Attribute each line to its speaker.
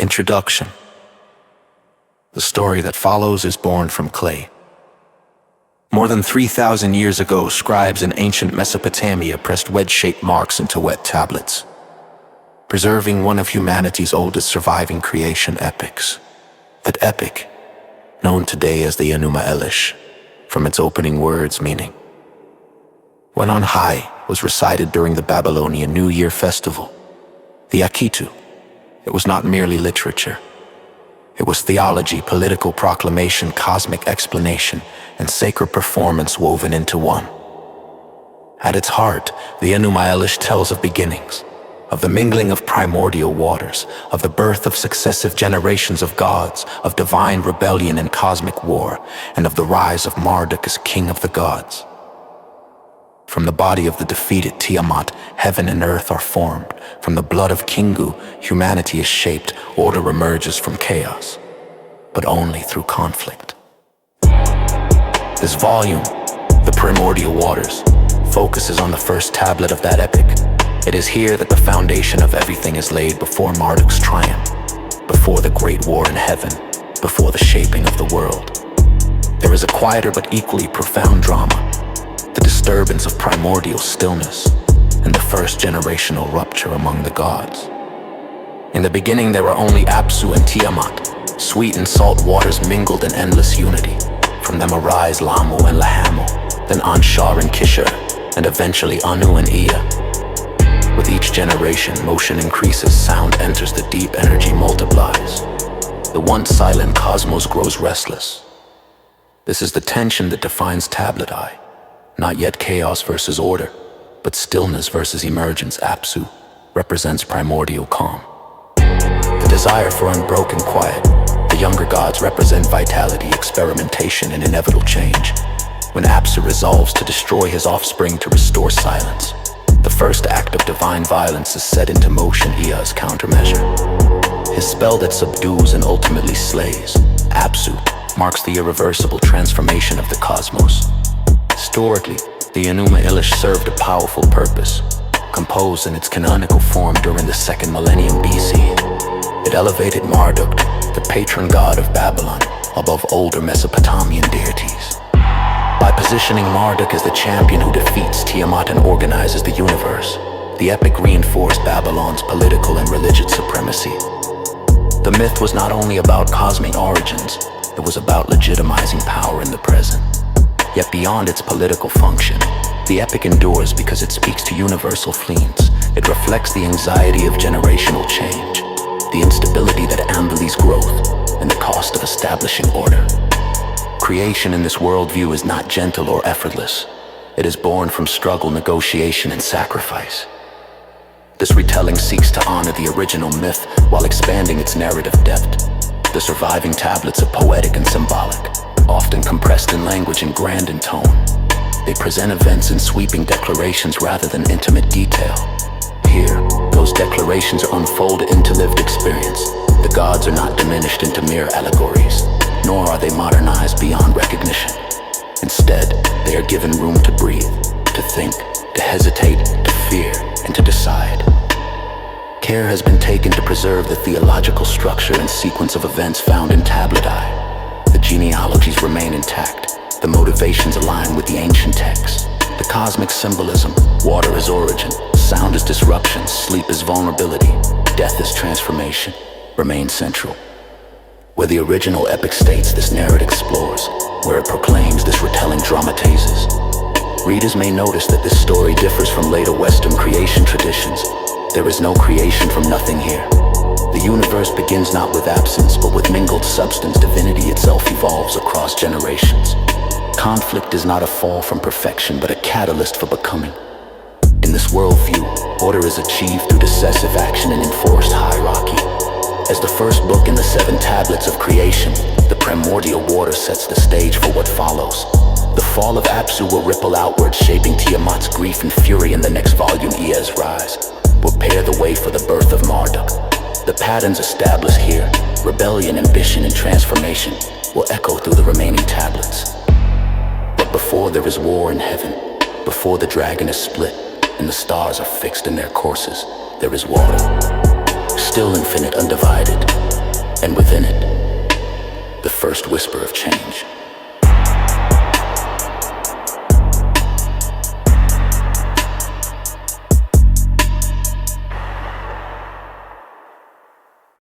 Speaker 1: Introduction. The story that follows is born from clay. More than 3,000 years ago, scribes in ancient Mesopotamia pressed wedge-shaped marks into wet tablets, preserving one of humanity's oldest surviving creation epics. That epic, known today as the Enuma Elish, from its opening words meaning, "When on high," was recited during the Babylonian New Year festival, the Akitu. It was not merely literature. It was theology, political proclamation, cosmic explanation, and sacred performance woven into one. At its heart, the Enuma Elish tells of beginnings, of the mingling of primordial waters, of the birth of successive generations of gods, of divine rebellion and cosmic war, and of the rise of Marduk as king of the gods. From the body of the defeated Tiamat, heaven and earth are formed. From the blood of Kingu, humanity is shaped, order emerges from chaos, but only through conflict. This volume, the Primordial Waters, focuses on the first tablet of that epic. It is here that the foundation of everything is laid before Marduk's triumph, before the great war in heaven, before the shaping of the world. There is a quieter but equally profound drama, the disturbance of primordial stillness, and the first generational rupture among the gods. In the beginning there were only Apsu and Tiamat, sweet and salt waters mingled in endless unity. From them arise Lamu and Lahamo, then Anshar and Kishar, and eventually Anu and Ea. With each generation, motion increases, sound enters the deep, energy multiplies. The once silent cosmos grows restless. This is the tension that defines Tablet I. Not yet chaos versus order, but stillness versus emergence. Apsu represents primordial calm, the desire for unbroken quiet. The younger gods represent vitality, experimentation, and inevitable change. When Apsu resolves to destroy his offspring to restore silence, the first act of divine violence is set into motion. Ea's countermeasure, his spell that subdues and ultimately slays. Apsu marks the irreversible transformation of the cosmos. Historically, the Enuma Elish served a powerful purpose. Composed in its canonical form during the 2nd millennium BC, it elevated Marduk, the patron god of Babylon, above older Mesopotamian deities. By positioning Marduk as the champion who defeats Tiamat and organizes the universe, the epic reinforced Babylon's political and religious supremacy. The myth was not only about cosmic origins, it was about legitimizing power in the present. Yet beyond its political function, the epic endures because it speaks to universal themes. It reflects the anxiety of generational change, the instability that embodies growth, and the cost of establishing order. Creation in this worldview is not gentle or effortless. It is born from struggle, negotiation, and sacrifice. This retelling seeks to honor the original myth while expanding its narrative depth. The surviving tablets are poetic and symbolic, often compressed in language and grand in tone. They present events in sweeping declarations rather than intimate detail. Here, those declarations are unfolded into lived experience. The gods are not diminished into mere allegories, nor are they modernized beyond recognition. Instead, they are given room to breathe, to think, to hesitate, to fear, and to decide. Care has been taken to preserve the theological structure and sequence of events found in Tablet I. The genealogies remain intact, the motivations align with the ancient texts. The cosmic symbolism, water is origin, sound is disruption, sleep is vulnerability, death is transformation, remain central. Where the original epic states, this narrative explores. Where it proclaims, this retelling dramatizes. Readers may notice that this story differs from later Western creation traditions. There is no creation from nothing here. The universe begins not with absence, but with mingled substance. Divinity itself evolves across generations. Conflict is not a fall from perfection, but a catalyst for becoming. In this worldview, order is achieved through decisive action and enforced hierarchy. As the first book in the 7 tablets of creation, the Primordial Waters sets the stage for what follows. The fall of Apsu will ripple outward, shaping Tiamat's grief and fury. In the next volume, Ea's rise will pave the way for the birth of Marduk. The patterns established here, rebellion, ambition, and transformation, will echo through the remaining tablets. But before there is war in heaven, before the dragon is split and the stars are fixed in their courses, there is water. Still infinite, undivided, and within it, the first whisper of change.